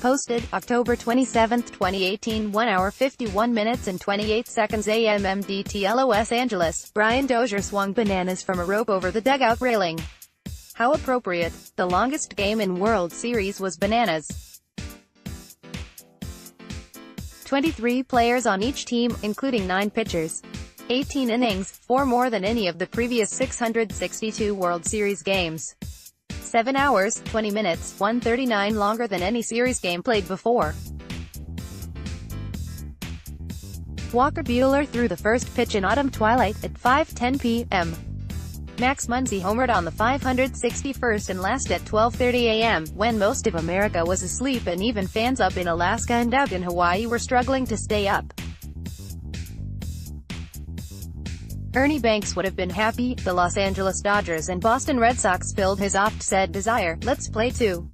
Posted, October 27, 2018, 1 hour 51 minutes and 28 seconds AM MDTLOS Los Angeles. Brian Dozier swung bananas from a rope over the dugout railing. How appropriate. The longest game in World Series was bananas. 23 players on each team, including 9 pitchers. 18 innings, 4 more than any of the previous 662 World Series games. 7 hours, 20 minutes, 139 longer than any series game played before. Walker Buehler threw the first pitch in autumn twilight at 5:10 p.m. Max Muncy homered on the 561st and last at 12:30 a.m., when most of America was asleep and even fans up in Alaska and out in Hawaii were struggling to stay up. Ernie Banks would have been happy. The Los Angeles Dodgers and Boston Red Sox filled his oft-said desire, "Let's play two.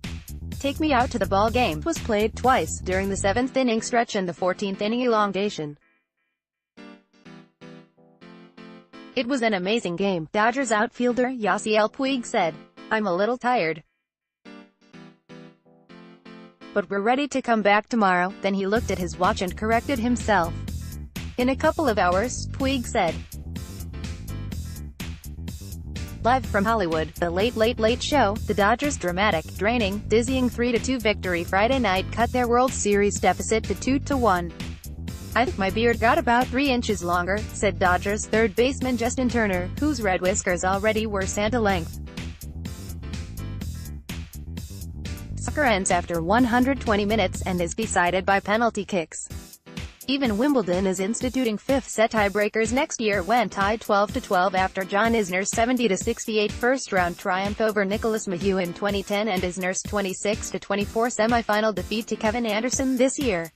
Take me out to the ball game," was played twice, during the 7th inning stretch and the 14th inning elongation. "It was an amazing game," Dodgers outfielder Yasiel Puig said. "I'm a little tired, but we're ready to come back tomorrow." Then he looked at his watch and corrected himself. "In a couple of hours," Puig said. Live from Hollywood, The Late Show, the Dodgers' dramatic, draining, dizzying 3-2 victory Friday night cut their World Series deficit to 2-1. "I think my beard got about 3 inches longer," said Dodgers third baseman Justin Turner, whose red whiskers already were Santa length. Soccer ends after 120 minutes and is decided by penalty kicks. Even Wimbledon is instituting 5th set tiebreakers next year when tied 12-12 after John Isner's 70-68 first-round triumph over Nicholas Maheu in 2010 and Isner's 26-24 semifinal defeat to Kevin Anderson this year.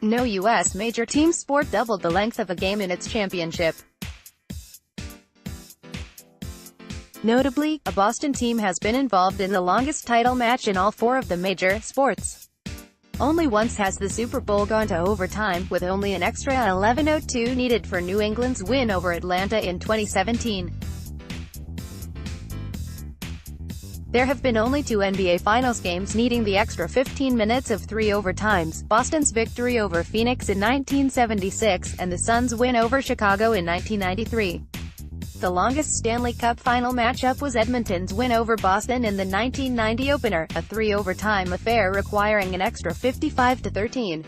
No U.S. major team sport doubled the length of a game in its championship. Notably, a Boston team has been involved in the longest title match in all 4 of the major sports. Only once has the Super Bowl gone to overtime, with only an extra 11:02 needed for New England's win over Atlanta in 2017. There have been only 2 NBA Finals games needing the extra 15 minutes of 3 overtimes: Boston's victory over Phoenix in 1976, and the Suns' win over Chicago in 1993. The longest Stanley Cup final matchup was Edmonton's win over Boston in the 1990 opener, a 3-overtime affair requiring an extra 55-13.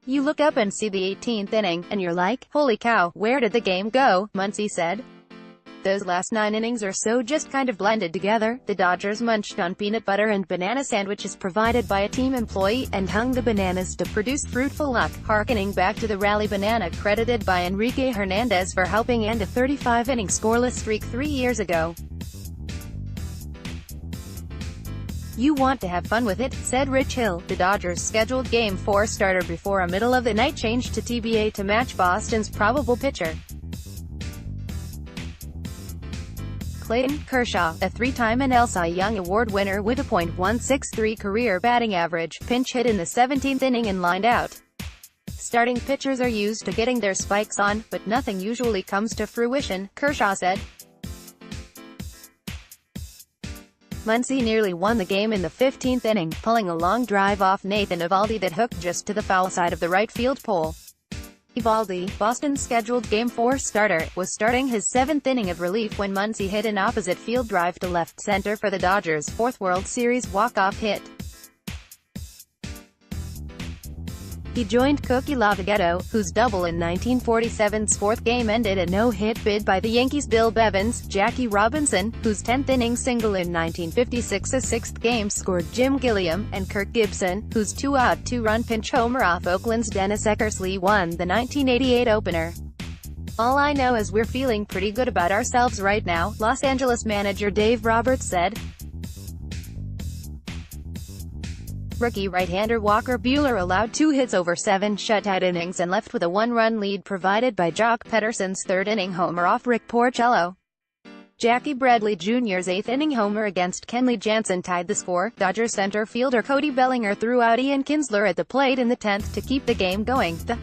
"You look up and see the 18th inning, and you're like, holy cow, where did the game go?" Muncy said. "Those last 9 innings or so just kind of blended together." The Dodgers munched on peanut butter and banana sandwiches provided by a team employee, and hung the bananas to produce fruitful luck, harkening back to the rally banana credited by Enrique Hernandez for helping end a 35-inning scoreless streak 3 years ago. "You want to have fun with it," said Rich Hill, the Dodgers' scheduled Game 4 starter before a middle-of-the-night change to TBA to match Boston's probable pitcher. Clayton Kershaw, a 3-time NL Cy Young Award winner with a .163 career batting average, pinch hit in the 17th inning and lined out. "Starting pitchers are used to getting their spikes on, but nothing usually comes to fruition," Kershaw said. Muncy nearly won the game in the 15th inning, pulling a long drive off Nathan Eovaldi that hooked just to the foul side of the right field pole. Eovaldi, Boston's scheduled Game 4 starter, was starting his 7th inning of relief when Muncy hit an opposite field drive to left center for the Dodgers' 4th World Series walk-off hit. He joined Cookie Lavagetto, whose double in 1947's 4th game ended a no-hit bid by the Yankees' Bill Bevins, Jackie Robinson, whose 10th inning single in 1956's 6th game scored Jim Gilliam, and Kirk Gibson, whose 2-out 2-run pinch homer off Oakland's Dennis Eckersley won the 1988 opener. "All I know is we're feeling pretty good about ourselves right now," Los Angeles manager Dave Roberts said. Rookie right-hander Walker Buehler allowed 2 hits over 7 shutout innings and left with a 1-run lead provided by Jock Pederson's 3rd-inning homer off Rick Porcello. Jackie Bradley Jr.'s 8th-inning homer against Kenley Jansen tied the score. Dodgers center fielder Cody Bellinger threw out Ian Kinsler at the plate in the 10th to keep the game going. The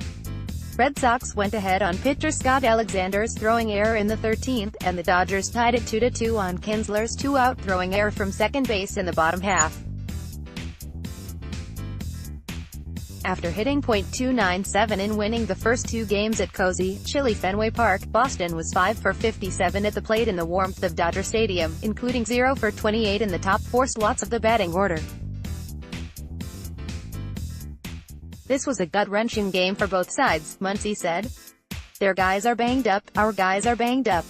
Red Sox went ahead on pitcher Scott Alexander's throwing error in the 13th, and the Dodgers tied it 2-2 on Kinsler's two-out throwing error from second base in the bottom half. After hitting .297 in winning the first two games at cozy, chilly Fenway Park, Boston was 5 for 57 at the plate in the warmth of Dodger Stadium, including 0 for 28 in the top four slots of the batting order. "This was a gut-wrenching game for both sides," Muncy said. "Their guys are banged up, our guys are banged up.